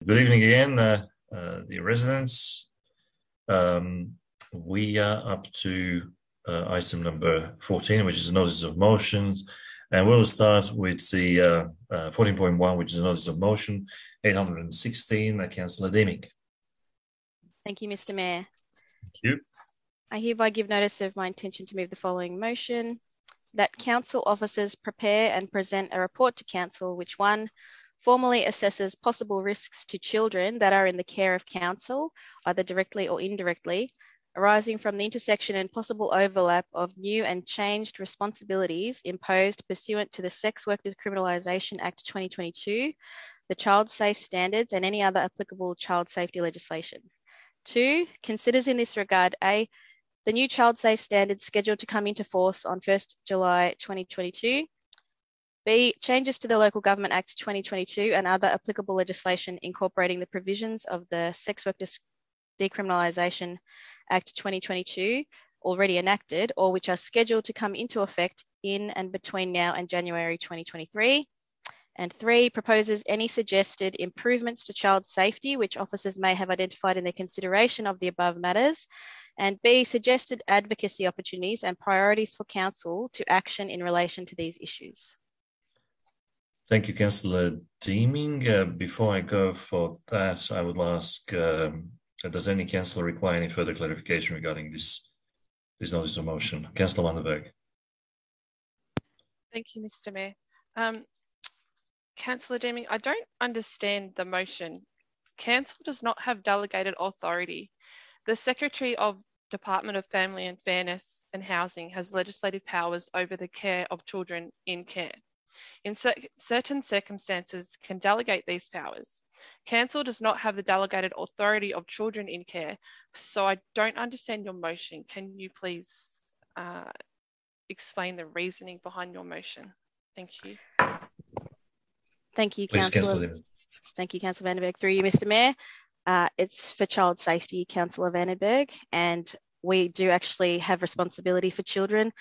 Good evening again, dear residents. We are up to item number 14, which is a notice of motions, and we'll start with the 14.1, which is a notice of motion, 816, Councillor Deeming. Thank you, Mr. Mayor. Thank you. I hereby give notice of my intention to move the following motion: that council officers prepare and present a report to council which, one, formally assesses possible risks to children that are in the care of council, either directly or indirectly, arising from the intersection and possible overlap of new and changed responsibilities imposed pursuant to the Sex Work Decriminalisation Act 2022, the Child Safe Standards and any other applicable child safety legislation. 2, considers in this regard, A, the new Child Safe Standards scheduled to come into force on 1st July 2022, B, changes to the Local Government Act 2022 and other applicable legislation incorporating the provisions of the Sex Work Decriminalisation Act 2022 already enacted or which are scheduled to come into effect in and between now and January 2023. And 3, proposes any suggested improvements to child safety which officers may have identified in their consideration of the above matters. And B, suggested advocacy opportunities and priorities for council to action in relation to these issues. Thank you, Councillor Deeming. Before I go for that, I would ask, does any councillor require any further clarification regarding this notice of motion? Councillor van der Berg. Thank you, Mr. Mayor. Councillor Deeming, I don't understand the motion. Council does not have delegated authority. The Secretary of Department of Family and Fairness and Housing has legislative powers over the care of children in care. In certain circumstances, can delegate these powers. Council does not have the delegated authority of children in care, so I don't understand your motion. Can you please explain the reasoning behind your motion? Thank you. Thank you, Councillor. Thank you, Councillor van der Berg. Through you, Mr. Mayor. It's for child safety, Councillor van der Berg, and we do actually have responsibility for children.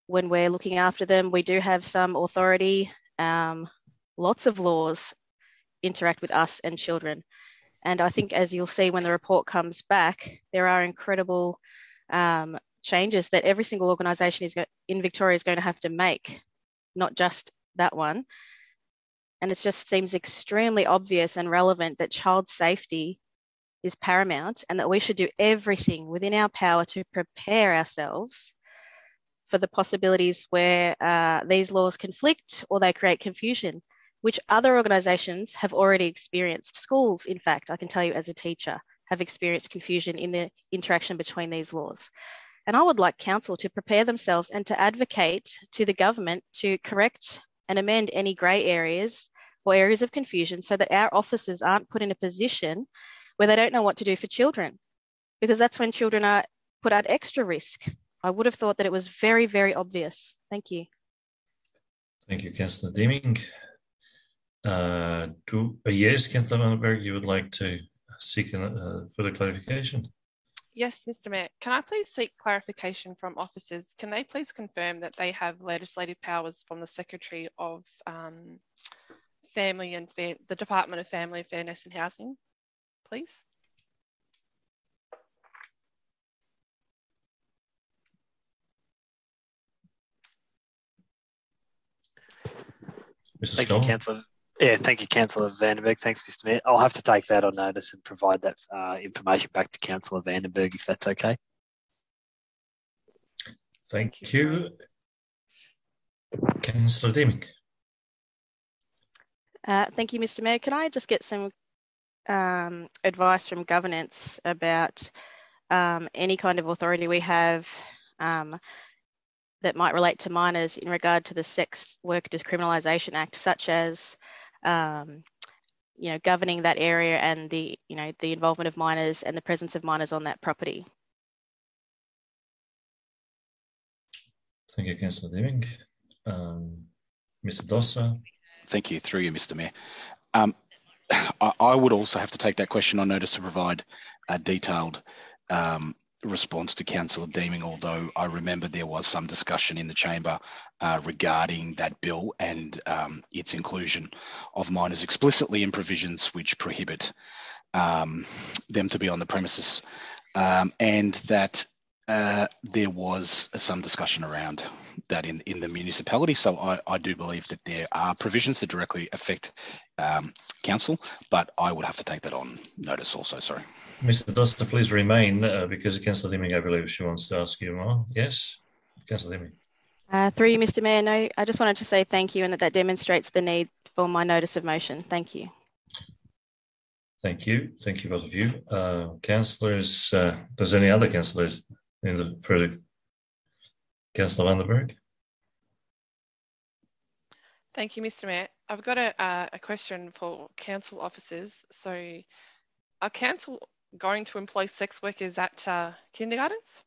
When we're looking after them, we do have some authority. Lots of laws interact with us and children. And I think, as you'll see when the report comes back, there are incredible changes that every single organisation in Victoria is going to have to make, not just that one. And it just seems extremely obvious and relevant that child safety is paramount and that we should do everything within our power to prepare ourselves for the possibilities where these laws conflict or they create confusion, which other organisations have already experienced. Schools, in fact, I can tell you as a teacher, have experienced confusion in the interaction between these laws. And I would like council to prepare themselves and to advocate to the government to correct and amend any grey areas or areas of confusion so that our officers aren't put in a position where they don't know what to do for children, because that's when children are put at extra risk. I would have thought that it was very, very obvious. Thank you. Thank you, Councillor Deeming. Yes, Councillor van der Berg, you would like to seek further clarification? Yes, Mr. Mayor. Can I please seek clarification from officers? Can they please confirm that they have legislative powers from the Secretary of the Department of Family, Fairness and Housing, please? Thank you, Councillor. Yeah, thank you, Councillor van der Berg. Thanks, Mr. Mayor. I'll have to take that on notice and provide that information back to Councillor van der Berg, if that's okay. Thank you. Councillor Deeming. Thank you, Mr. Mayor. Can I just get some advice from governance about any kind of authority we have that might relate to minors in regard to the Sex Work Decriminalisation Act, such as governing that area and the involvement of minors and the presence of minors on that property. Thank you, Councillor Deeming. Mr. Dossa. Thank you, through you, Mr. Mayor. I would also have to take that question on notice to provide a detailed response to Councillor Deeming, although I remember there was some discussion in the chamber regarding that bill and its inclusion of minors explicitly in provisions which prohibit them to be on the premises, and that there was some discussion around that in the municipality. So I do believe that there are provisions that directly affect council, but I would have to take that on notice also, sorry. Mr. Doster, please remain, because Councillor Deeming, I believe she wants to ask you more. Yes? Councillor Deeming. Through you, Mr. Mayor, no, I just wanted to say thank you and that demonstrates the need for my notice of motion. Thank you. Thank you. Thank you, both of you. Councillors, does any other councillors in the further? Councillor Vandenberg. Thank you, Mr. Mayor. I've got a question for council officers. So are council going to employ sex workers at kindergartens?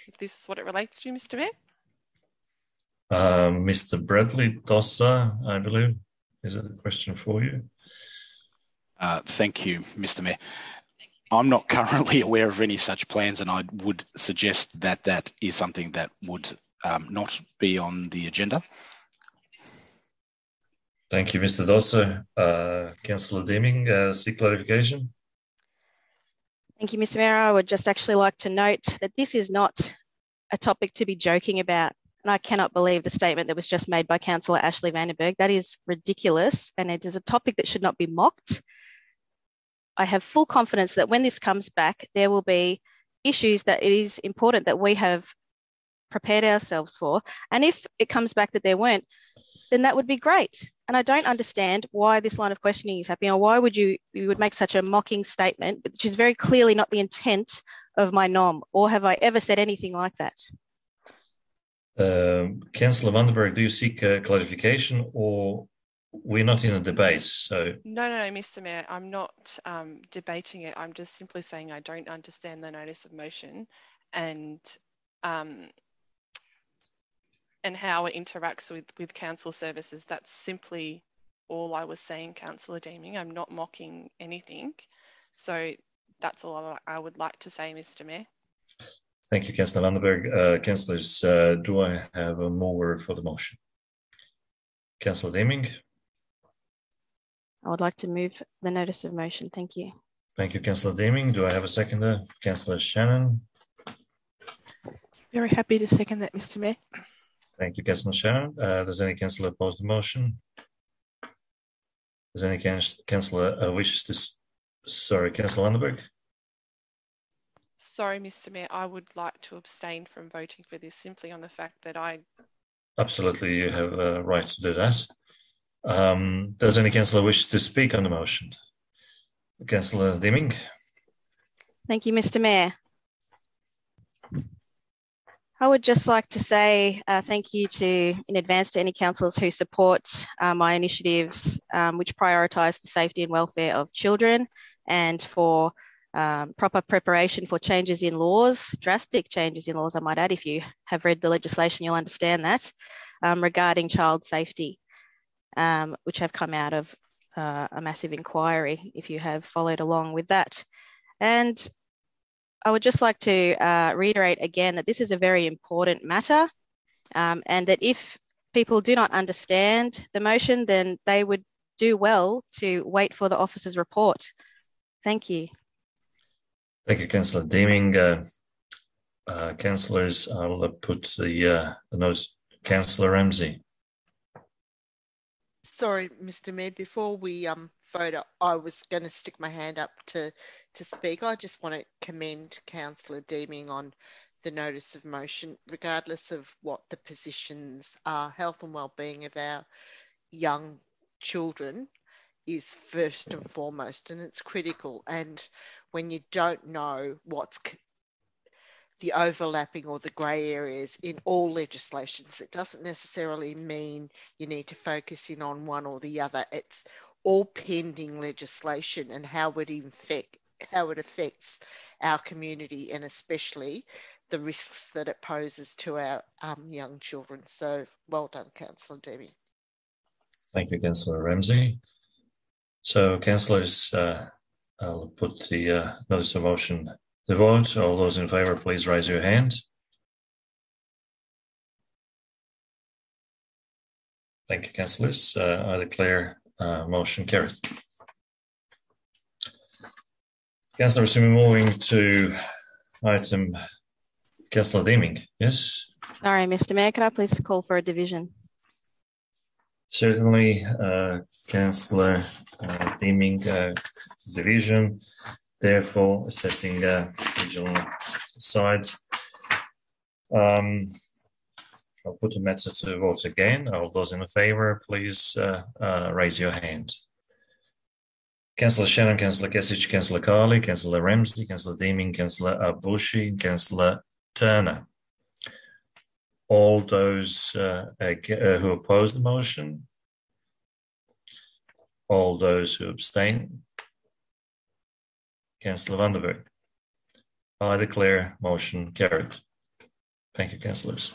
If this is what it relates to, Mr. Mayor? Mr. Bradley Dossa, I believe, is it a question for you? Thank you, Mr. Mayor. I'm not currently aware of any such plans, and I would suggest that that is something that would not be on the agenda. Thank you, Mr. Dossa. Councillor Deeming, seek clarification. Thank you, Mr. Mayor. I would just actually like to note that this is not a topic to be joking about. And I cannot believe the statement that was just made by Councillor Ashley Vandenberg. That is ridiculous, and it is a topic that should not be mocked. I have full confidence that when this comes back, there will be issues that it is important that we have prepared ourselves for. And if it comes back that there weren't, then that would be great. And I don't understand why this line of questioning is happening, or why would you would make such a mocking statement, which is very clearly not the intent of my NOM, or have I ever said anything like that? Councillor Vandenberg, do you seek clarification, or we're not in a debate? So No, Mr. Mayor, I'm not debating it. I'm just simply saying I don't understand the notice of motion and how it interacts with council services. That's simply all I was saying, Councillor Deeming. I'm not mocking anything. So that's all I would like to say, Mr. Mayor. Thank you, Councillor Vandenberg. Councillors, do I have a mover for the motion? Councillor Deeming. I would like to move the notice of motion. Thank you. Thank you, Councillor Deeming. Do I have a seconder? Councillor Shannon. Very happy to second that, Mr. Mayor. Thank you, Councillor Shannon. Does any councillor oppose the motion? Does any councillor wishes to? Sorry, Councillor Vandenberg. Sorry, Mr. Mayor, I would like to abstain from voting for this simply on the fact that I... Absolutely, you have a right to do that. Does any councillor wish to speak on the motion? Councillor Deeming. Thank you, Mr. Mayor. I would just like to say thank you in advance to any councillors who support my initiatives which prioritise the safety and welfare of children, and for proper preparation for changes in laws, drastic changes in laws, I might add. If you have read the legislation, you'll understand that, regarding child safety, which have come out of a massive inquiry, if you have followed along with that. And I would just like to reiterate again that this is a very important matter, and that if people do not understand the motion, then they would do well to wait for the officer's report. Thank you. Thank you, Councillor Deeming. Councillors, I'll put the notice. Councillor Ramsey. Sorry, Mr. Mayor, before we vote, I was going to stick my hand up to speak. I just want to commend Councillor Deeming on the notice of motion, regardless of what the positions are. Health and wellbeing of our young children is first and foremost, and it's critical. And when you don't know what's the overlapping or the grey areas in all legislations, it doesn't necessarily mean you need to focus in on one or the other. It's all pending legislation and how it affects our community, and especially the risks that it poses to our young children. So well done, Councillor Deeming. Thank you, Councillor Ramsey. So, councillors, I'll put the notice of motion the vote. All those in favour, please raise your hand. Thank you, councillors. I declare motion carried. Councillors, we're moving to item Councillor Deeming. Yes? Sorry, Mr. Mayor, could I please call for a division? Certainly, Councillor Deeming, division, therefore setting regional sides. I'll put the matter to vote again. All those in favour, please raise your hand. Councillor Shannon, Councillor Kesich, Councillor Carley, Councillor Ramsey, Councillor Deeming, Councillor Abushi, Councillor Turner. All those who oppose the motion? All those who abstain? Councillor van der Berg. I declare motion carried. Thank you, councillors.